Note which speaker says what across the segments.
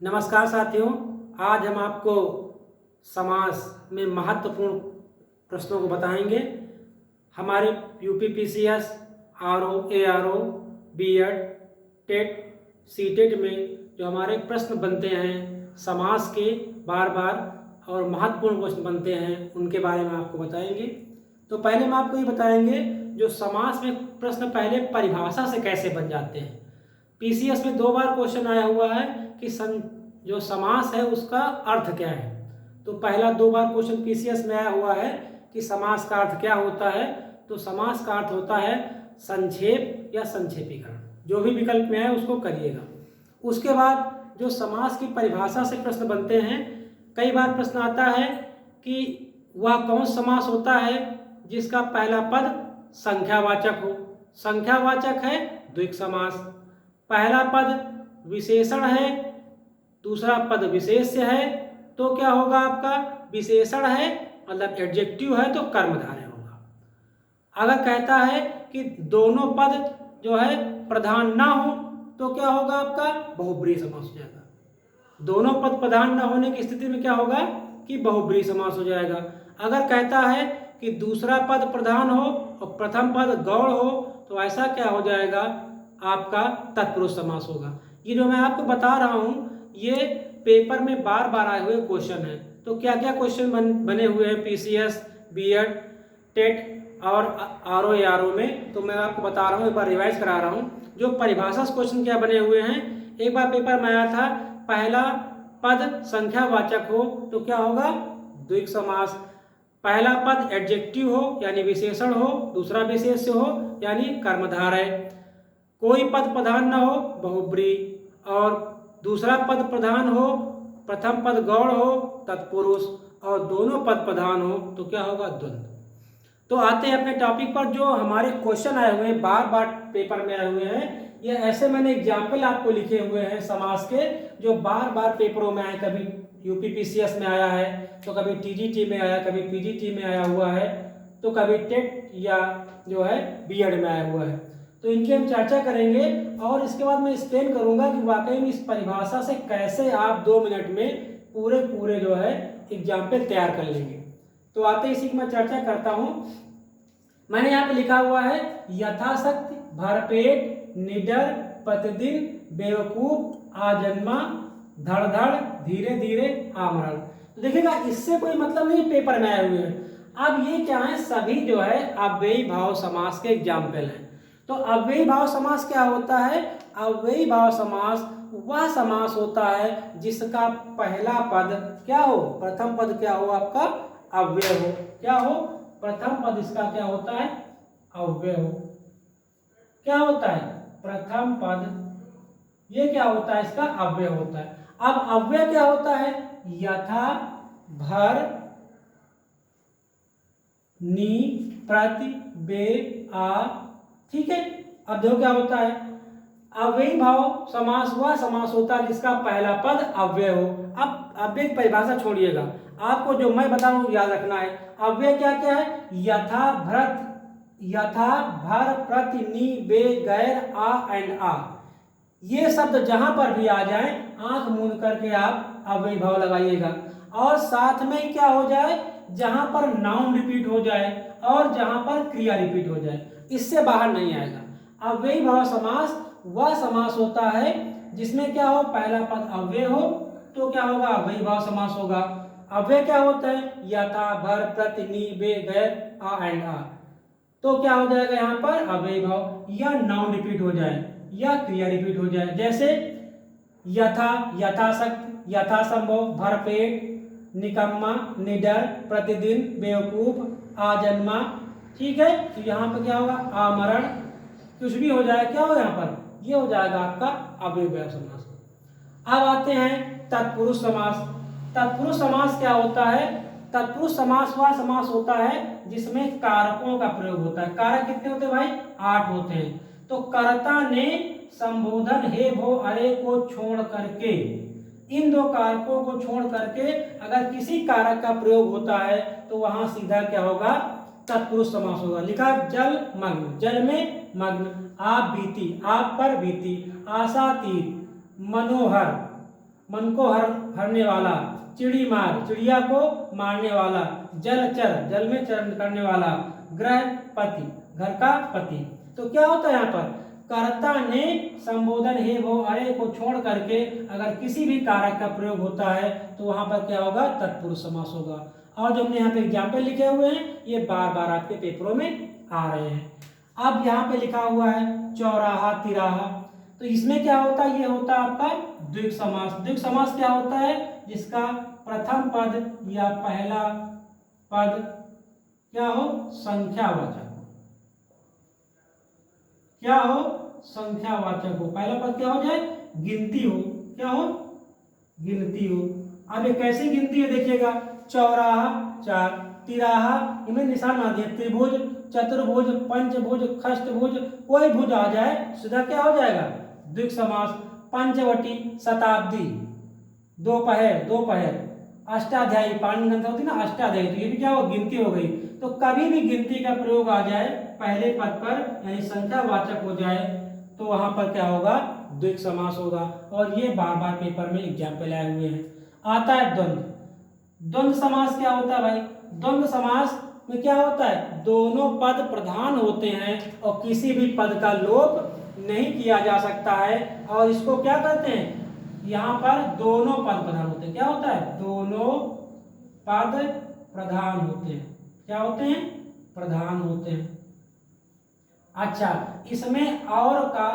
Speaker 1: नमस्कार साथियों, आज हम आपको समास में महत्वपूर्ण प्रश्नों को बताएंगे। हमारे UPPCS, RO, ARO, BEd, TET, CTET में जो हमारे प्रश्न बनते हैं समास के बार बार और महत्वपूर्ण क्वेश्चन बनते हैं, उनके बारे में आपको बताएंगे। तो पहले हम आपको ये बताएंगे जो समास में प्रश्न पहले परिभाषा से कैसे बन जाते हैं। पीसीएस में 2 बार क्वेश्चन आया हुआ है कि जो समास है उसका अर्थ क्या है। तो पहला 2 बार क्वेश्चन पीसीएस में आया हुआ है कि समास का अर्थ क्या होता है। तो समास का अर्थ होता है संक्षेप या संक्षेपीकरण। जो भी विकल्प में है उसको करिएगा। उसके बाद जो समास की परिभाषा से प्रश्न बनते हैं, कई बार प्रश्न आता है कि वह कौन समास होता है जिसका पहला पद संख्यावाचक हो। संख्यावाचक है द्विक समास। पहला पद विशेषण है, दूसरा पद विशेष्य है, तो क्या होगा आपका? विशेषण है मतलब एडजेक्टिव है तो कर्मधारय होगा। अगर कहता है कि दोनों पद जो है प्रधान ना हो तो क्या होगा आपका? बहुब्रीहि समास हो जाएगा। दोनों पद प्रधान न होने की स्थिति में क्या होगा कि बहुब्रीहि समास हो जाएगा। अगर कहता है कि दूसरा पद प्रधान हो और प्रथम पद गौण हो तो ऐसा क्या हो जाएगा? आपका तत्पुरुष समास होगा। ये जो मैं आपको बता रहा हूँ ये पेपर में बार बार आए हुए क्वेश्चन हैं। तो क्या क्या क्वेश्चन बने हुए हैं पीसीएस, बीएड, टेट और आरओ एआरओ में, तो मैं आपको बता रहा हूँ, एक बार रिवाइज करा रहा हूँ। जो परिभाषा से क्वेश्चन क्या बने हुए हैं, एक बार पेपर में आया था पहला पद संख्यावाचक हो तो क्या होगा? द्विक समास। पहला पद एडजेक्टिव हो यानी विशेषण हो, दूसरा विशेष्य हो यानी कर्मधारय। कोई पद प्रधान न हो बहुब्रीहि, और दूसरा पद प्रधान हो, प्रथम पद गौण हो तत्पुरुष, और दोनों पद प्रधान हो तो क्या होगा? द्वंद्व। तो आते हैं अपने टॉपिक पर। जो हमारे क्वेश्चन आए हुए हैं बार बार पेपर में आए हुए हैं, ये ऐसे मैंने एग्जाम्पल आपको लिखे हुए हैं समास के जो बार बार पेपरों में आए। कभी यूपीपीसीएस में आया है तो कभी टीजीटी में आया, कभी पीजीटी में आया हुआ है, तो कभी टेट या जो है बीएड में आया हुआ है। तो इनकी हम चर्चा करेंगे और इसके बाद मैं एक्सप्लेन करूंगा कि वाकई में इस परिभाषा से कैसे आप 2 मिनट में पूरे जो है एग्जाम्पल तैयार कर लेंगे। तो आते इसी की मैं चर्चा करता हूं। मैंने यहाँ पे लिखा हुआ है यथाशक्ति, भरपेट, निडर, प्रतिदिन, बेवकूफ, आजन्मा, धड़ धड़, धीरे धीरे, आमरण। तो देखिएगा इससे कोई मतलब नहीं पेपर में आए हुए हैं। अब ये क्या है? सभी जो है अव्ययी भाव समास के एग्जाम्पल हैं। तो अव्ययी भाव समास क्या होता है? अव्ययी भाव समास वह समास होता है जिसका पहला पद क्या हो? प्रथम पद क्या हो आपका? अव्यय हो। क्या हो? प्रथम पद इसका क्या होता है? अव्यय हो। क्या होता है? प्रथम पद ये क्या होता है? इसका अव्यय होता है। अब अव्यय क्या होता है? यथा, भर, नी, प्रति, बे, आ। ठीक है। अब देखो क्या होता है? अव्ययी भाव समास वह समास होता है जिसका पहला पद अव्यय हो। अब अव्यय की परिभाषा छोड़िएगा, आपको जो मैं बता रहा हूं याद रखना है। अव्यय क्या क्या है? यथा, भरत, यथा, भर, प्रति, नी, बे, गैर, आ एंड आ। ये शब्द जहां पर भी आ जाए आंख मूंद करके आप अव्ययी भाव लगाइएगा। और साथ में क्या हो जाए? जहां पर नाउन रिपीट हो जाए और जहां पर क्रिया रिपीट हो जाए, इससे बाहर नहीं आएगा। अव्ययी भाव समास वह समास होता है जिसमें क्या हो? पहला पद अव्यय हो तो क्या होगा? अव्ययी भाव समास होगा। अव्यय क्या होता है? यथा, भर, प्रति, नी, बे, गैर, आ एंड आ। तो क्या हो जाएगा यहाँ पर? अव्ययी भाव। या नाउन रिपीट हो जाए या क्रिया रिपीट हो जाए। जैसे यथा, यथाशक्ति, यथासंभव, भरपेट, निकम्मा, निडर, प्रतिदिन, बेवकूफ, आजन्मा। ठीक है। तो यहाँ पर क्या होगा? आमरण। कुछ भी हो जाए, क्या हो यहाँ पर? ये हो जाएगा आपका अव्ययी भाव समास। अब आते हैं तत्पुरुष समास। तत्पुरुष समास क्या होता है? तत्पुरुष समास वह समास होता है जिसमें कारकों का प्रयोग होता है। कारक कितने होते हैं भाई? 8 होते हैं। तो कर्ता ने संबोधन हे भो अरे को छोड़ करके, इन 2 कारकों को छोड़ करके अगर किसी कारक का प्रयोग होता है तो वहां सीधा क्या होगा? तत्पुरुष समास होगा। लिखा जल मग्न, जल में मग्न, आप बीती, आप पर बीती, आशातीत, मनोहर, मन को हरने वाला, चिड़ी मार, चिड़िया को मारने वाला, जलचर, जल में चरण करने वाला, गृहपति, घर का पति। तो क्या होता है यहाँ पर, कर्ता ने संबोधन हे वो अरे को छोड़ करके अगर किसी भी कारक का प्रयोग होता है तो वहां पर क्या होगा, तत्पुरुष समास होगा। और जो हमने यहाँ पे एग्जाम्पल लिखे हुए हैं ये बार बार आपके पेपरों में आ रहे हैं। अब यहाँ पे लिखा हुआ है चौराहा, तिराहा, तो इसमें क्या होता है, ये होता है आपका द्विग समास। द्विग समास क्या होता है, जिसका प्रथम पद या पहला पद क्या हो, संख्यावाचक हो, क्या हो, संख्यावाचक हो। पहला पद क्या हो जाए, गिनती हो, क्या हो, गिनती हो। अब ये कैसी गिनती है देखिएगा, चौराहा 4, तिराहा इनमें निशान आ दिए, त्रिभुज, चतुर्भुज, पंचभुज, खष्टभुज, कोई भुज आ जाए सीधा क्या हो जाएगा, द्विग समास। पंचवटी, शताब्दी, दोपहर, दोपहर, अष्टाध्यायी, पानी ग्रंथ होती ना अष्टाध्यायी, तो ये भी क्या हो, गिनती हो गई। तो कभी भी गिनती का प्रयोग आ जाए पहले पद पर यानी संख्यावाचक हो जाए तो वहां पर क्या होगा, द्विग समास होगा। और ये बार बार पेपर में एग्जाम्पल आए हुए हैं। आता है द्वंद्व। द्वंद्व समास क्या होता है भाई, द्वंद्व समास में क्या होता है, दोनों पद प्रधान होते हैं और किसी भी पद का लोप नहीं किया जा सकता है। और इसको क्या कहते हैं, यहाँ पर दोनों पद प्रधान होते हैं। क्या होता है, दोनों पद प्रधान होते हैं। क्या होते हैं, प्रधान होते हैं। अच्छा, इसमें और का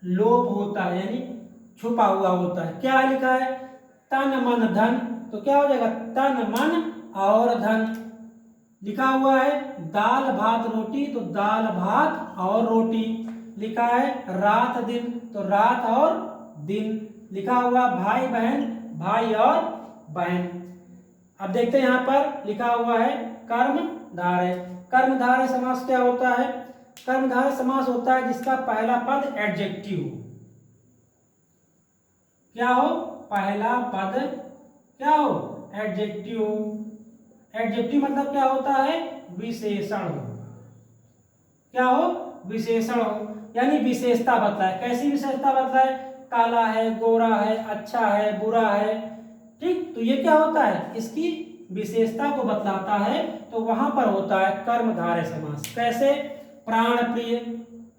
Speaker 1: लोप होता है यानी छुपा हुआ होता है। क्या लिखा है, तन मन धन, तो क्या हो जाएगा, तन मन और धन। लिखा हुआ है दाल भात रोटी, तो दाल भात और रोटी। लिखा है रात दिन, तो रात और दिन। लिखा हुआ भाई बहन, भाई और बहन। अब देखते हैं यहाँ पर लिखा हुआ है कर्मधारय। कर्मधारय समास क्या होता है, कर्मधारय समास होता है जिसका पहला पद एडजेक्टिव हो। क्या हो, पहला पद क्या हो, एडजेक्टिव हो। एडजेक्टिव मतलब क्या होता है, विशेषण हो। क्या हो, विशेषण हो, यानी विशेषता बतलाए। कैसी विशेषता बतलाए, काला है, गोरा है, अच्छा है, बुरा है, ठीक। तो ये क्या होता है, इसकी विशेषता को बतलाता है, तो वहां पर होता है कर्मधारय समास। कैसे, प्राण प्रिय,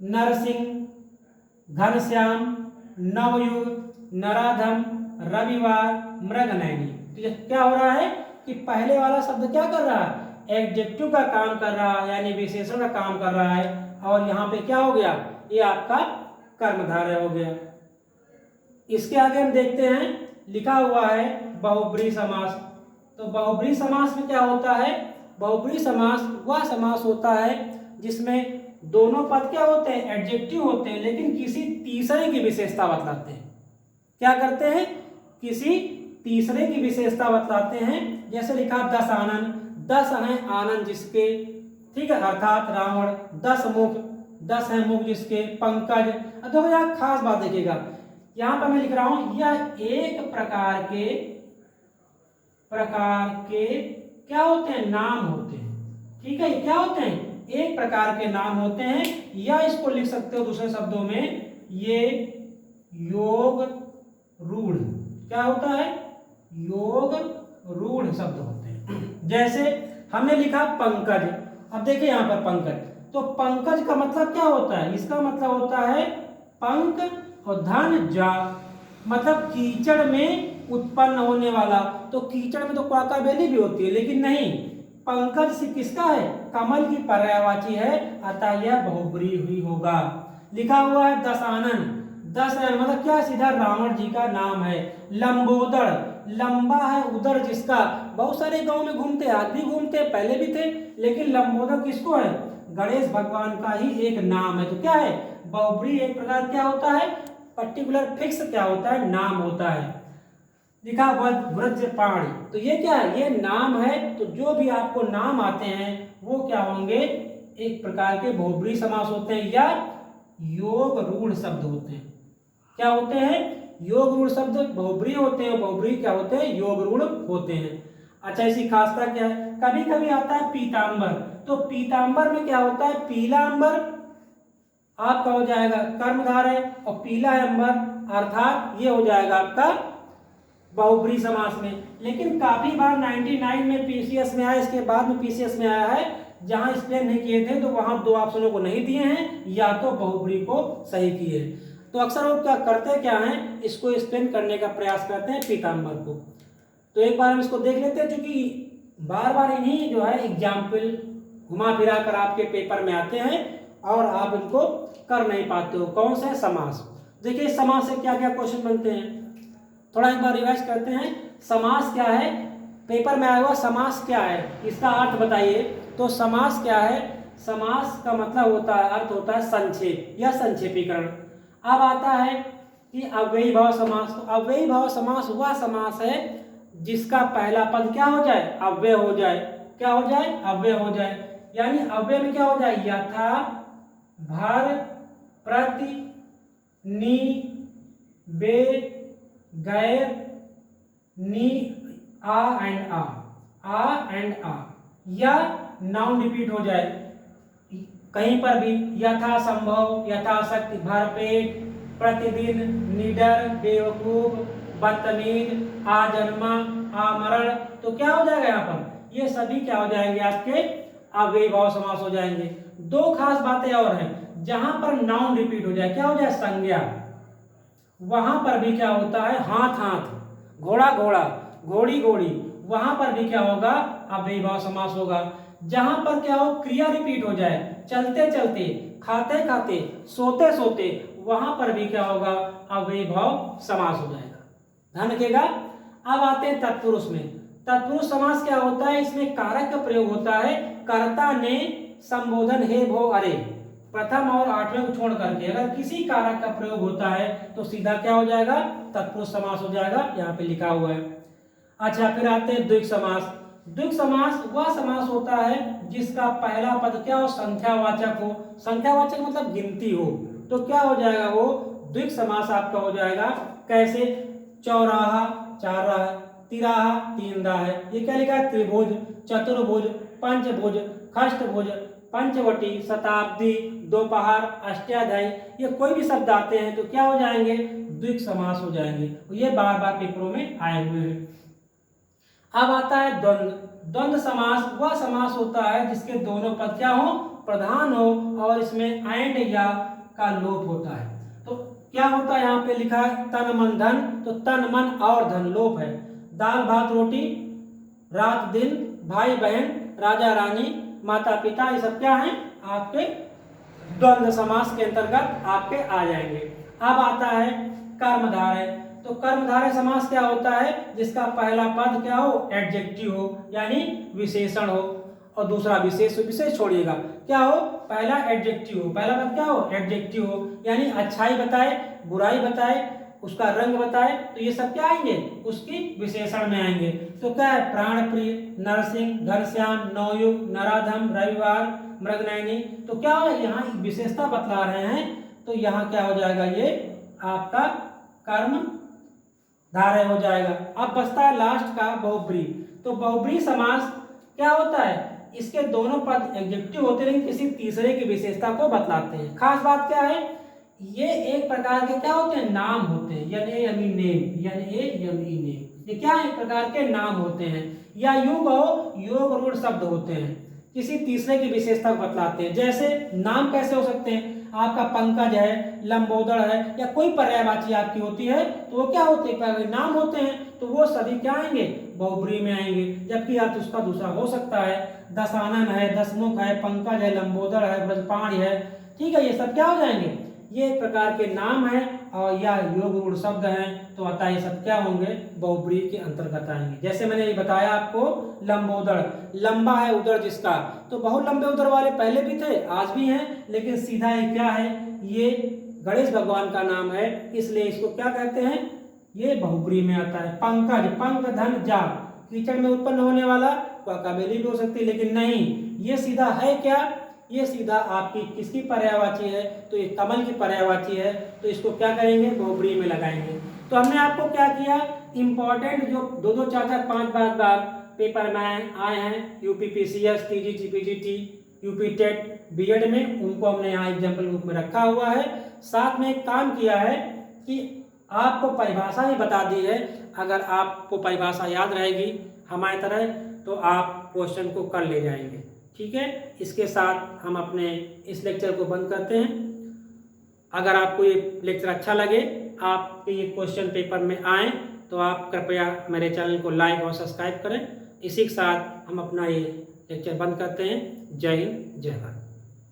Speaker 1: नरसिंह, घनश्याम, नवयुग, नराधम, रविवार, मृगनयनी। तो ये क्या हो रहा है कि पहले वाला शब्द क्या कर रहा है, एडजेक्टिव का काम कर रहा है यानी विशेषण का काम कर रहा है। और यहाँ पे क्या हो गया, ये आपका कर्मधारय हो गया। इसके आगे हम देखते हैं लिखा हुआ है बहुब्रीहि समास। तो बहुब्रीहि समास में क्या होता है, बहुब्रीहि समास वह समास होता है जिसमें दोनों पद क्या होते हैं, एडजेक्टिव होते हैं, लेकिन किसी तीसरे की विशेषता बतलाते हैं। क्या करते हैं, किसी तीसरे की विशेषता बतलाते हैं। जैसे लिखा 10 आनन, 10 हैं आनंद जिसके, ठीक है, अर्थात रावण। 10 मुख, 10 है मुख जिसके, पंकज। तो यहाँ खास बात देखिएगा, यहाँ पर मैं लिख रहा हूं यह एक प्रकार के क्या होते हैं, नाम होते हैं। ठीक है, क्या होते हैं, एक प्रकार के नाम होते हैं। या इसको लिख सकते हो दूसरे शब्दों में, ये योग रूढ़ क्या होता है, योग रूढ़ शब्द होते हैं। जैसे हमने लिखा पंकज, अब देखिए यहाँ पर पंकज, तो पंकज का मतलब क्या होता है, इसका मतलब होता है पंक और धन जा, मतलब कीचड़ में उत्पन्न होने वाला। तो कीचड़ में तो क्वाका बेली भी होती है, लेकिन नहीं, पंकज से किसका है, कमल की पर्यायवाची है, अतः यह बहुब्रीहि हुई होगा। लिखा हुआ है दशानन, 10 है मतलब क्या, सीधा रावण जी का नाम है। लंबोदर, लंबा है उदर जिसका, बहुत सारे गांव में घूमते, आज भी घूमते, पहले भी थे, लेकिन लंबोदर किसको है, गणेश भगवान का ही एक नाम है। तो क्या है, बहुब्रीहि एक प्रकार क्या होता है, पर्टिकुलर फिक्स क्या होता है, नाम होता है। लिखा वज्रपाणि, तो ये क्या है, ये नाम है। तो जो भी आपको नाम आते हैं वो क्या होंगे, एक प्रकार के बहुब्रीहि समास होते हैं या योग रूढ़ शब्द होते हैं। क्या होते हैं, योग रूढ़ शब्द बहुब्रीहि होते हैं, बहुब्रीहि क्या होते हैं, योग रूढ़ होते हैं। अच्छा, इसकी खासता क्या है, कभी कभी आता है पीतांबर, तो पीतांबर में क्या होता है, पीला अंबर आपका हो जाएगा कर्मधारय, और पीला अंबर अर्थात ये हो जाएगा आपका बहुब्री समास में। लेकिन काफी बार 99 में पीसीएस में आया, इसके बाद में पीसीएस में आया है, जहां एक्सप्लेन नहीं किए थे तो वहां दो ऑप्शनों को नहीं दिए हैं, या तो बहुब्री को सही किए। तो अक्सर वो क्या करते क्या हैं, इसको एक्सप्लेन करने का प्रयास करते हैं पीताम्बर को। तो एक बार हम इसको देख लेते हैं, क्योंकि बार बार इन्हीं जो है एग्जाम्पल घुमा फिरा कर आपके पेपर में आते हैं और आप इनको कर नहीं पाते हो। कौन सा है, समास। देखिए समास से क्या क्या क्वेश्चन बनते हैं, थोड़ा एक बार रिवाइज करते हैं। समास क्या है, पेपर में आया हुआ समास क्या है, इसका अर्थ बताइए। तो समास क्या है, समास का मतलब होता है, अर्थ होता है संक्षेप या संक्षेपीकरण। अब आता है कि अव्ययी भाव समास। तो अव्ययी भाव समास वह समास है जिसका पहला पद क्या हो जाए, अव्यय हो जाए। क्या हो जाए, अव्यय हो जाए। यानी अव्यय में क्या हो जाए, यथा, भर, प्रति, नि, बे, गैर, नी, आ एंड आ, या नाउन रिपीट हो जाए कहीं पर भी, यथा संभव, यथाशक्ति, भरपेट, प्रतिदिन, निडर, बेवकूफ, बदतमीज, आजन्मा, आमरण। तो क्या हो जाएगा यहाँ पर, ये सभी क्या हो जाएंगे, आपके अव्ययी भाव समास हो जाएंगे। दो खास बातें और हैं, जहां पर नाउन रिपीट हो जाए, क्या हो जाए, संज्ञा, वहां पर भी क्या होता है, हाथ हाथ, घोड़ा घोड़ा, घोड़ी घोड़ी, वहां पर भी क्या होगा, अव्ययी भाव समास होगा। जहां पर क्या हो, क्रिया रिपीट हो जाए, चलते चलते, खाते खाते, सोते सोते, वहां पर भी क्या होगा, अव्ययी भाव समास हो जाएगा। ध्यान रखिएगा। अब आते हैं तत्पुरुष में। तत्पुरुष समास क्या होता है, इसमें कारक का प्रयोग होता है, कर्ता ने संबोधन हे भो अरे, प्रथम और आठवें को छोड़ करके अगर किसी कारक का प्रयोग होता है तो सीधा क्या हो जाएगा, तत्पुरुष समास हो जाएगा, यहाँ पे लिखा हुआ है। अच्छा, फिर आते हैं द्विक समास। द्विक समास वह समास होता है जिसका पहला पद क्या हो, संख्यावाचक हो। संख्यावाचक मतलब गिनती हो, तो क्या हो जाएगा, वो द्विक समास आपका हो जाएगा। कैसे, चौराहा, चार राह, तिराहा, तीन राह है। ये क्या लिखा है, त्रिभुज, चतुर्भुज, पंचभुज, खष्टभुज, पंचवटी, शताब्दी, दोपहर, अष्टाध्यायी, ये कोई भी शब्द आते हैं तो क्या हो जाएंगे, द्विक समास हो जाएंगे। ये बार बार पेपरों में आए हुए हैं। अब आता है द्वंद्व। द्वंद्व समास वह समास होता है जिसके दोनों पद क्या हो, प्रधान हो, और इसमें एंड या का लोप होता है। तो क्या होता है, यहाँ पे लिखा है तन मन धन, तो तन मन और धन लोप है। दाल भात रोटी, रात दिन, भाई बहन, राजा रानी, माता पिता, ये सब क्या हैं, आपके द्वंद्व समास के अंतर्गत आपके आ जाएंगे। अब आता है कर्मधारय। तो कर्मधारय समास क्या होता है, जिसका पहला पद क्या हो, एडजेक्टिव हो, यानी विशेषण हो, और दूसरा विशेष। विशेष छोड़िएगा, क्या हो, पहला एडजेक्टिव हो, पहला पद क्या हो, एडजेक्टिव हो, यानी अच्छाई बताए, बुराई बताए, उसका रंग बताए, तो ये सब क्या आएंगे, उसकी विशेषण में आएंगे। तो क्या है, प्राणप्रिय, नरसिंह, घनश्याम, नवयुग, नराधम, रविवार, मृगनयनी। तो क्या हो, यहाँ विशेषता बतला रहे हैं, तो यहाँ क्या हो जाएगा, ये आपका कर्म धारय हो जाएगा। अब बचता है लास्ट का बहुब्री। तो बहुब्री समास क्या होता है, इसके दोनों पद एडजेक्टिव होते हैं लेकिन किसी तीसरे की विशेषता को बतलाते हैं। खास बात क्या है, ये एक प्रकार के क्या होते हैं, नाम होते हैं, यानी नेम। ये क्या है, एक प्रकार के नाम होते हैं, या यूं कहो योग रूढ़ शब्द होते हैं, किसी तीसरे की विशेषता को बतलाते हैं। जैसे नाम कैसे हो सकते हैं, आपका पंकज है, लंबोदर है, या कोई पर्यायवाची आपकी होती है, तो वो क्या होते हैं, नाम होते हैं, तो वो सभी क्या आएंगे, बहुब्री में आएंगे। जबकि आप उसका दूसरा हो सकता है, दशानन है, दशमुख है, पंकज है, लंबोदर है, ब्रजपाणी है, ठीक है, ये सब क्या हो जाएंगे, ये एक प्रकार के नाम है और या योग रूढ़ शब्द हैं, तो अतः ये सब क्या होंगे, बहुब्री के अंतर्गत आएंगे। जैसे मैंने ये बताया आपको, लंबोदर, लंबा है उदर जिसका, तो बहुत लंबे उदर वाले पहले भी थे, आज भी हैं, लेकिन सीधा ये क्या है, ये गणेश भगवान का नाम है, इसलिए इसको क्या कहते हैं, ये बहुब्री में आता है। पंकज, पंक धन जा, कीचड़ में उत्पन्न होने वाला, वह कबेली भी हो सकती है, लेकिन नहीं, ये सीधा है क्या, ये सीधा आपकी किसकी पर्यायवाची है, तो ये कमल की पर्यायवाची है, तो इसको क्या करेंगे, बहुब्री में लगाएंगे। तो हमने आपको क्या किया, इंपॉर्टेंट जो 2-2, 4-4, 5 बार पेपर में आए हैं, UP PCS, TGT, PGT, UP TET, BEd में, उनको हमने यहाँ एग्जाम्पल बुक में रखा हुआ है। साथ में एक काम किया है कि आपको परिभाषा भी बता दी है। अगर आपको परिभाषा याद रहेगी हमारी तरह तो आप क्वेश्चन को कर ले जाएंगे। ठीक है, इसके साथ हम अपने इस लेक्चर को बंद करते हैं। अगर आपको ये लेक्चर अच्छा लगे, आपके ये क्वेश्चन पेपर में आए, तो आप कृपया मेरे चैनल को लाइक और सब्सक्राइब करें। इसी के साथ हम अपना ये लेक्चर बंद करते हैं। जय हिंद, जय भारत।